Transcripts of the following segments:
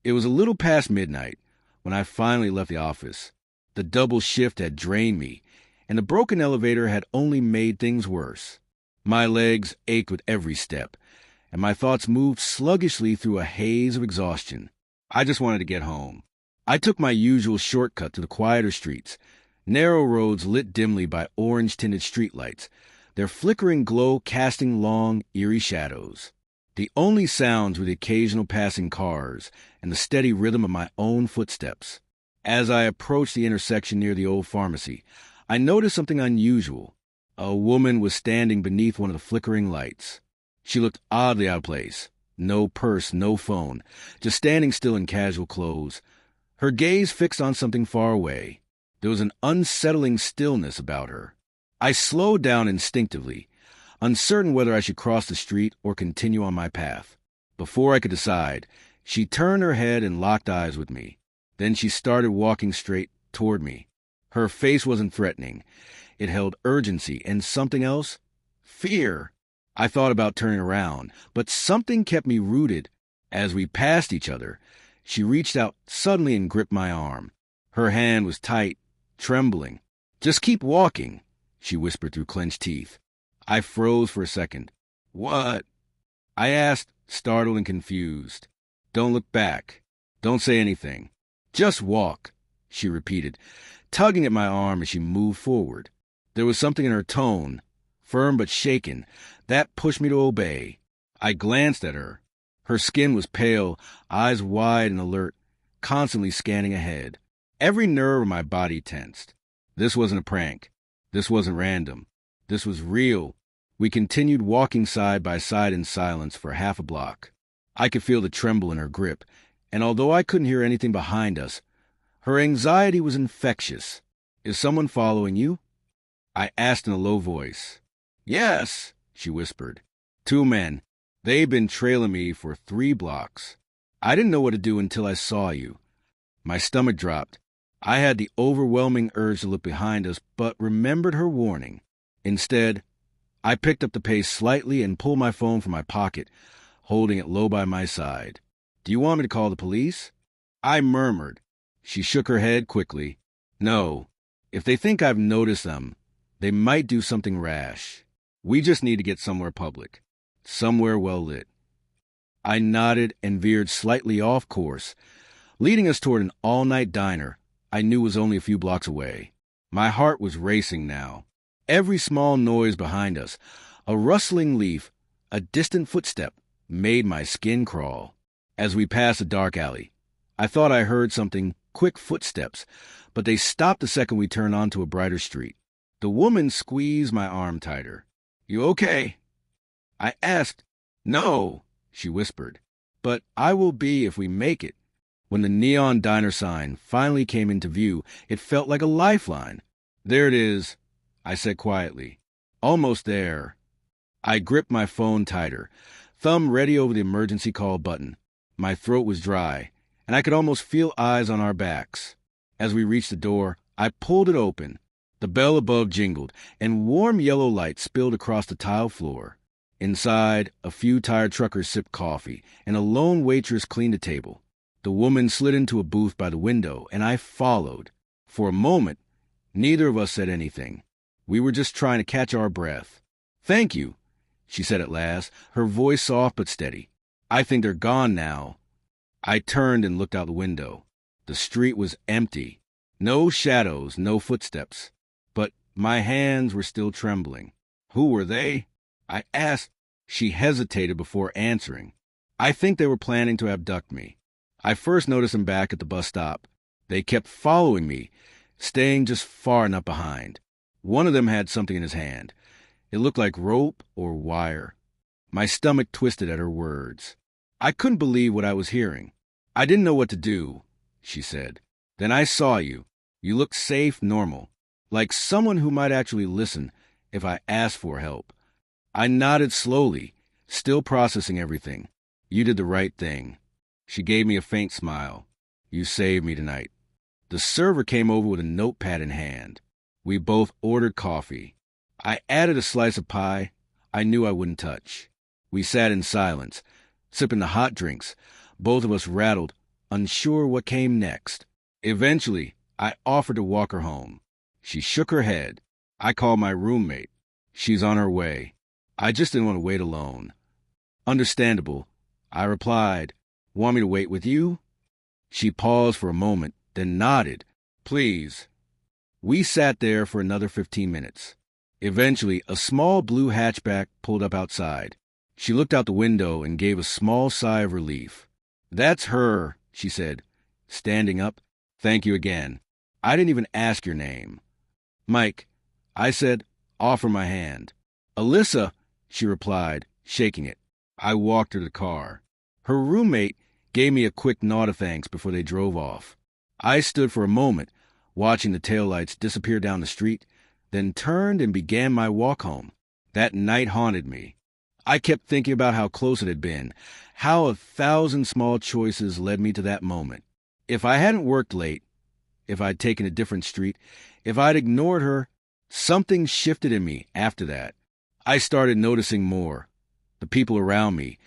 It was a little past midnight when I finally left the office. The double shift had drained me, and the broken elevator had only made things worse. My legs ached with every step, and my thoughts moved sluggishly through a haze of exhaustion. I just wanted to get home. I took my usual shortcut to the quieter streets, narrow roads lit dimly by orange-tinted streetlights, their flickering glow casting long, eerie shadows. The only sounds were the occasional passing cars and the steady rhythm of my own footsteps. As I approached the intersection near the old pharmacy, I noticed something unusual. A woman was standing beneath one of the flickering lights. She looked oddly out of place. No purse, no phone, just standing still in casual clothes. Her gaze fixed on something far away. There was an unsettling stillness about her. I slowed down instinctively, uncertain whether I should cross the street or continue on my path. Before I could decide, she turned her head and locked eyes with me. Then she started walking straight toward me. Her face wasn't threatening. It held urgency and something else, fear. I thought about turning around, but something kept me rooted. As we passed each other, she reached out suddenly and gripped my arm. Her hand was tight, trembling. "Just keep walking," she whispered through clenched teeth. I froze for a second. "What?" I asked, startled and confused. "Don't look back. Don't say anything. Just walk," she repeated, tugging at my arm as she moved forward. There was something in her tone, firm but shaken, that pushed me to obey. I glanced at her. Her skin was pale, eyes wide and alert, constantly scanning ahead. Every nerve in my body tensed. This wasn't a prank. This wasn't random. This was real. We continued walking side by side in silence for half a block. I could feel the tremble in her grip, and although I couldn't hear anything behind us, her anxiety was infectious. "Is someone following you?" I asked in a low voice. "Yes," she whispered. "Two men. They've been trailing me for 3 blocks. I didn't know what to do until I saw you." My stomach dropped. I had the overwhelming urge to look behind us, but remembered her warning. Instead, I picked up the pace slightly and pulled my phone from my pocket, holding it low by my side. "Do you want me to call the police?" I murmured. She shook her head quickly. "No. If they think I've noticed them, they might do something rash. We just need to get somewhere public. Somewhere well lit." I nodded and veered slightly off course, leading us toward an all-night diner I knew was only a few blocks away. My heart was racing now. Every small noise behind us, a rustling leaf, a distant footstep, made my skin crawl. As we passed a dark alley, I thought I heard something, quick footsteps, but they stopped the second we turned onto a brighter street. The woman squeezed my arm tighter. "You okay?" I asked. "No," she whispered. "But I will be if we make it." When the neon diner sign finally came into view, it felt like a lifeline. "There it is," I said quietly. "Almost there." I gripped my phone tighter, thumb ready over the emergency call button. My throat was dry, and I could almost feel eyes on our backs. As we reached the door, I pulled it open. The bell above jingled, and warm yellow light spilled across the tile floor. Inside, a few tired truckers sipped coffee, and a lone waitress cleaned the table. The woman slid into a booth by the window, and I followed. For a moment, neither of us said anything. We were just trying to catch our breath. "Thank you," she said at last, her voice soft but steady. "I think they're gone now." I turned and looked out the window. The street was empty. No shadows, no footsteps. But my hands were still trembling. "Who were they?" I asked. She hesitated before answering. "I think they were planning to abduct me. I first noticed them back at the bus stop. They kept following me, staying just far enough behind. One of them had something in his hand. It looked like rope or wire." My stomach twisted at her words. I couldn't believe what I was hearing. "I didn't know what to do," she said. "Then I saw you. You looked safe, normal, like someone who might actually listen if I asked for help." I nodded slowly, still processing everything. "You did the right thing." She gave me a faint smile. "You saved me tonight." The server came over with a notepad in hand. We both ordered coffee. I added a slice of pie I knew I wouldn't touch. We sat in silence, sipping the hot drinks, both of us rattled unsure what came next. Eventually, I offered to walk her home. She shook her head. I called my roommate. She's on her way. I just didn't want to wait alone. Understandable. I replied, "Want me to wait with you?" She paused for a moment, then nodded. "Please." We sat there for another 15 minutes. Eventually, a small blue hatchback pulled up outside. She looked out the window and gave a small sigh of relief. "That's her," she said, standing up. "Thank you again. I didn't even ask your name." "Mike," I said, offer my hand. "Alyssa," she replied, shaking it. I walked her to the car. Her roommate gave me a quick nod of thanks before they drove off. I stood for a moment, watching the taillights disappear down the street, then turned and began my walk home. That night haunted me. I kept thinking about how close it had been, how 1,000 small choices led me to that moment. If I hadn't worked late, if I'd taken a different street, if I'd ignored her, something shifted in me after that. I started noticing more. The people around me,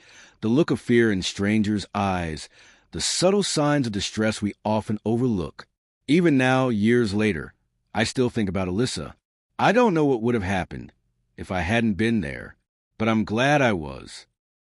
the look of fear in strangers' eyes, the subtle signs of distress we often overlook. Even now, years later, I still think about Alyssa. I don't know what would have happened if I hadn't been there, but I'm glad I was.